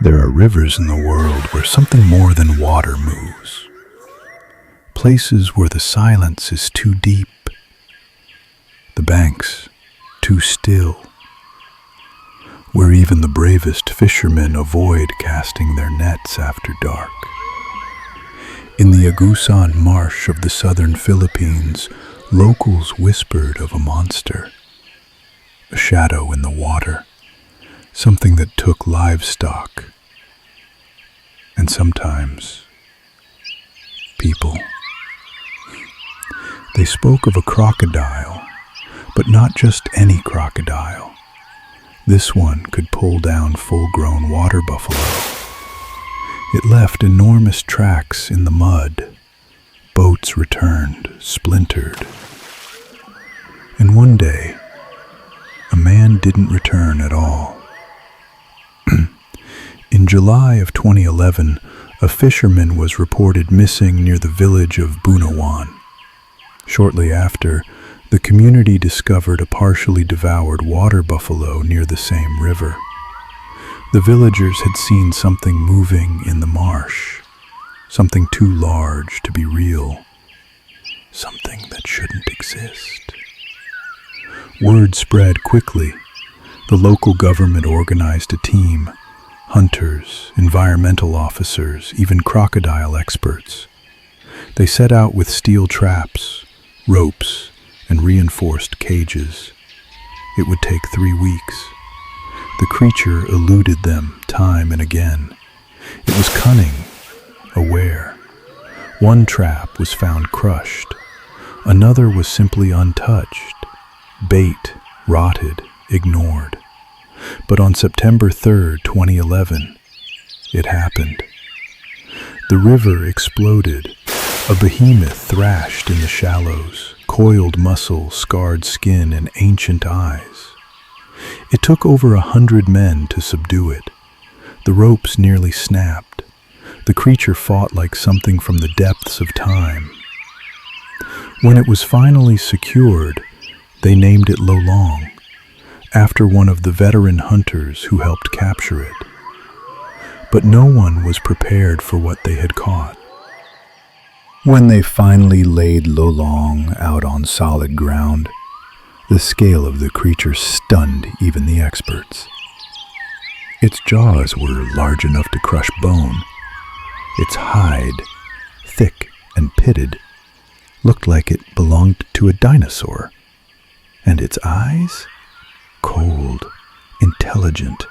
There are rivers in the world where something more than water moves. Places where the silence is too deep, the banks too still, where even the bravest fishermen avoid casting their nets after dark. In the Agusan marsh of the southern Philippines, locals whispered of a monster, a shadow in the water, something that took livestock, and sometimes people. They spoke of a crocodile, but not just any crocodile. This one could pull down full-grown water buffalo. It left enormous tracks in the mud. Boats returned, splintered. And one day, a man didn't return at all. In July of 2011, a fisherman was reported missing near the village of Bunawan. Shortly after, the community discovered a partially devoured water buffalo near the same river. The villagers had seen something moving in the marsh, something too large to be real, something that shouldn't exist. Word spread quickly. The local government organized a team. Hunters, environmental officers, even crocodile experts. They set out with steel traps, ropes, and reinforced cages. It would take 3 weeks. The creature eluded them time and again. It was cunning, aware. One trap was found crushed. Another was simply untouched. Bait, rotted, ignored. But on September 3rd, 2011, it happened. The river exploded. A behemoth thrashed in the shallows, coiled muscle, scarred skin, and ancient eyes. It took over 100 men to subdue it. The ropes nearly snapped. The creature fought like something from the depths of time. When it was finally secured, they named it Lolong, after one of the veteran hunters who helped capture it. But no one was prepared for what they had caught. When they finally laid Lolong out on solid ground, the scale of the creature stunned even the experts. Its jaws were large enough to crush bone. Its hide, thick and pitted, looked like it belonged to a dinosaur. And its eyes? Cold, intelligent,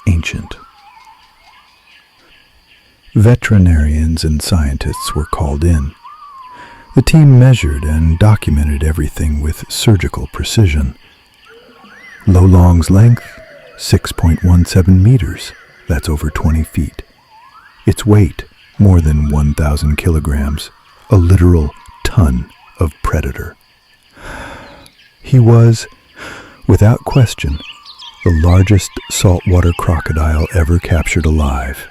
ancient. Veterinarians and scientists were called in. The team measured and documented everything with surgical precision. Lolong's length, 6.17 meters. That's over 20 feet. Its weight, more than 1,000 kilograms. A literal ton of predator. He was, without question, the largest saltwater crocodile ever captured alive.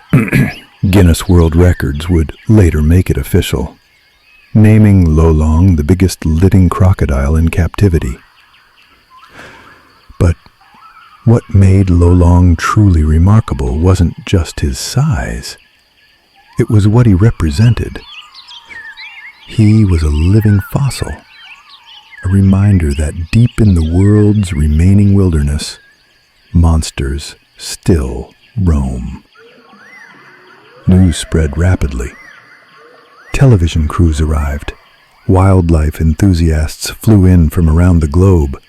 Guinness World Records would later make it official, naming Lolong the biggest living crocodile in captivity. But what made Lolong truly remarkable wasn't just his size. It was what he represented. He was a living fossil, a reminder that deep in the world's remaining wilderness, monsters still roam. News spread rapidly. Television crews arrived. Wildlife enthusiasts flew in from around the globe.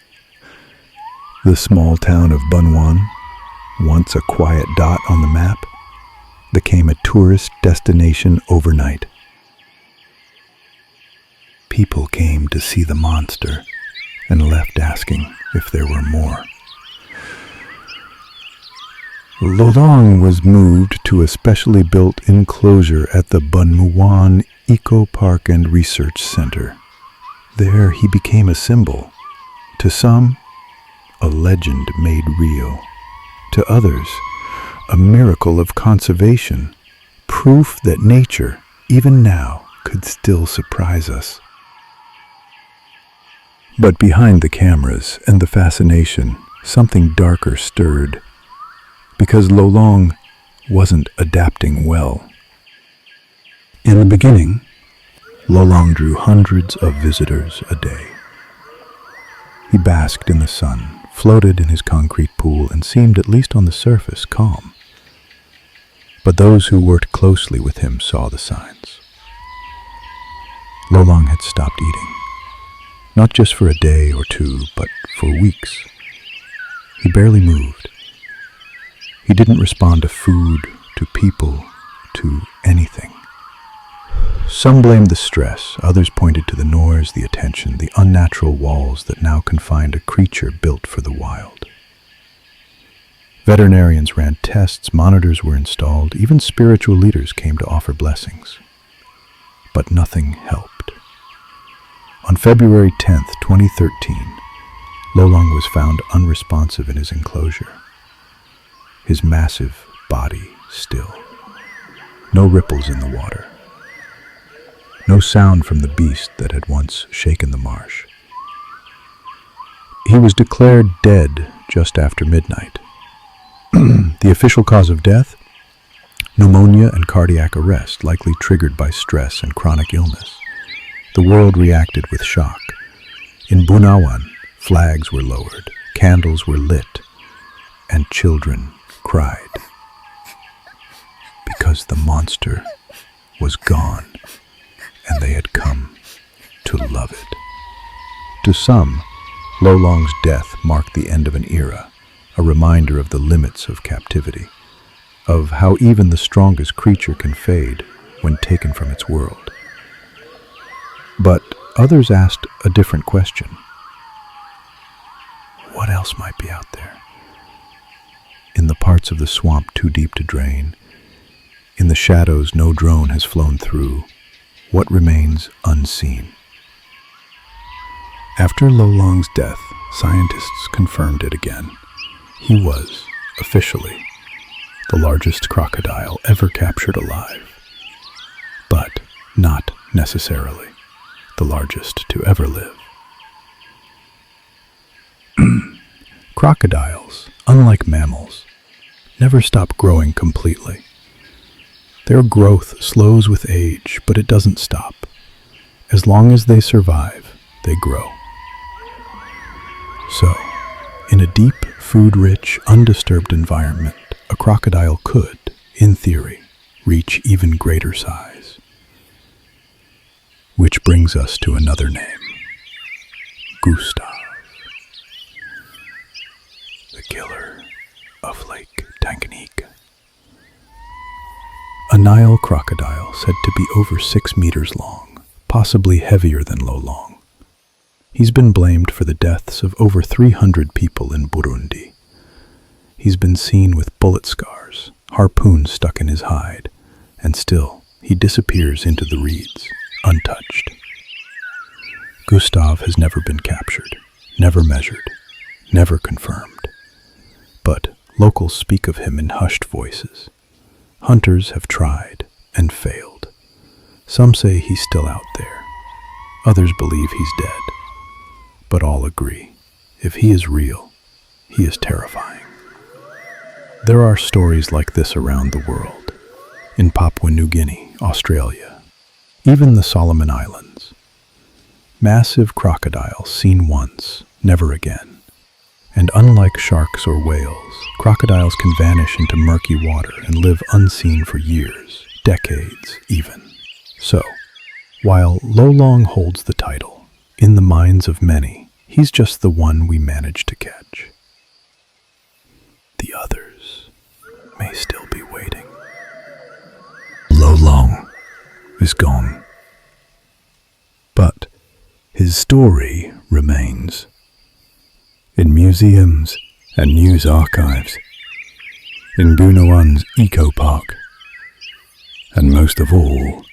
The small town of Bunawan, once a quiet dot on the map, became a tourist destination overnight. People came to see the monster and left asking if there were more. Lolong was moved to a specially built enclosure at the Bunawan Eco Park and Research Center. There he became a symbol. To some, a legend made real. To others, a miracle of conservation, proof that nature, even now, could still surprise us. But behind the cameras and the fascination, something darker stirred. Because Lolong wasn't adapting well. In the beginning, Lolong drew hundreds of visitors a day. He basked in the sun, floated in his concrete pool, and seemed, at least on the surface, calm. But those who worked closely with him saw the signs. Lolong had stopped eating, not just for a day or two, but for weeks. He barely moved. He didn't respond to food, to people, to anything. Some blamed the stress, others pointed to the noise, the attention, the unnatural walls that now confined a creature built for the wild. Veterinarians ran tests, monitors were installed, even spiritual leaders came to offer blessings. But nothing helped. On February 10th, 2013, Lolong was found unresponsive in his enclosure. His massive body still. No ripples in the water. No sound from the beast that had once shaken the marsh. He was declared dead just after midnight. The official cause of death? Pneumonia and cardiac arrest, likely triggered by stress and chronic illness. The world reacted with shock. In Bunawan, flags were lowered, candles were lit, and children cried. Because the monster was gone, and they had come to love it. To some, Lolong's death marked the end of an era, a reminder of the limits of captivity, of how even the strongest creature can fade when taken from its world. But others asked a different question. What else might be out there? In the parts of the swamp too deep to drain, in the shadows no drone has flown through, what remains unseen? After Lolong's death, scientists confirmed it again. He was, officially, the largest crocodile ever captured alive, but not necessarily the largest to ever live. Crocodiles, unlike mammals, never stop growing completely. Their growth slows with age, but it doesn't stop. As long as they survive, they grow. So, in a deep, food-rich, undisturbed environment, a crocodile could, in theory, reach even greater size. Which brings us to another name, Gustav, the killer of Lake Tanganyika. A Nile crocodile said to be over 6 meters long, possibly heavier than Lolong. He's been blamed for the deaths of over 300 people in Burundi. He's been seen with bullet scars, harpoons stuck in his hide, and still he disappears into the reeds, untouched. Gustav has never been captured, never measured, never confirmed. But locals speak of him in hushed voices. Hunters have tried and failed. Some say he's still out there. Others believe he's dead. But all agree, if he is real, he is terrifying. There are stories like this around the world, in Papua New Guinea, Australia, even the Solomon Islands. Massive crocodiles seen once, never again. And unlike sharks or whales, crocodiles can vanish into murky water and live unseen for years, decades even. So, while Lolong holds the title, in the minds of many, he's just the one we managed to catch. The others may still be waiting. Lolong is gone. But his story remains. In museums and news archives, in Bunawan's eco park, and most of all,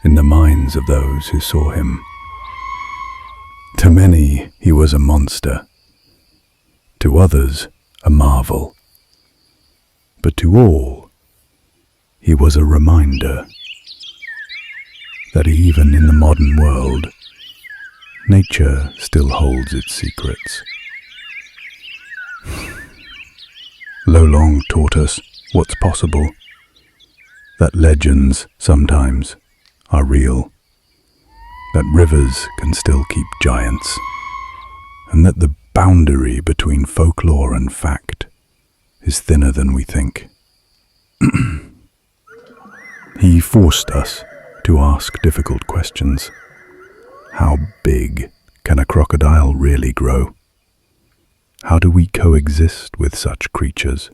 in the minds of those who saw him. To many, he was a monster. To others, a marvel. But to all, he was a reminder that even in the modern world, nature still holds its secrets. Lolong taught us what's possible, that legends sometimes are real, that rivers can still keep giants, and that the boundary between folklore and fact is thinner than we think. He forced us to ask difficult questions. How big can a crocodile really grow? How do we coexist with such creatures?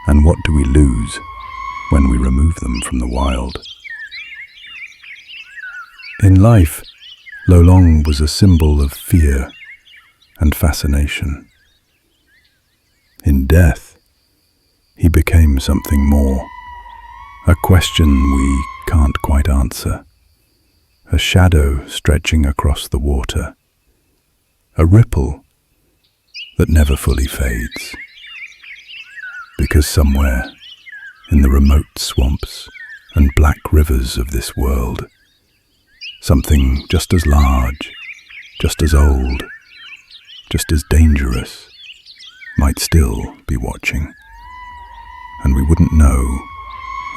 And what do we lose when we remove them from the wild? In life, Lolong was a symbol of fear and fascination. In death, he became something more, a question we can't quite answer, a shadow stretching across the water, a ripple that never fully fades. Because somewhere in the remote swamps and black rivers of this world, something just as large, just as old, just as dangerous might still be watching. And we wouldn't know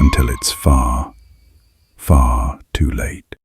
until it's far, far too late.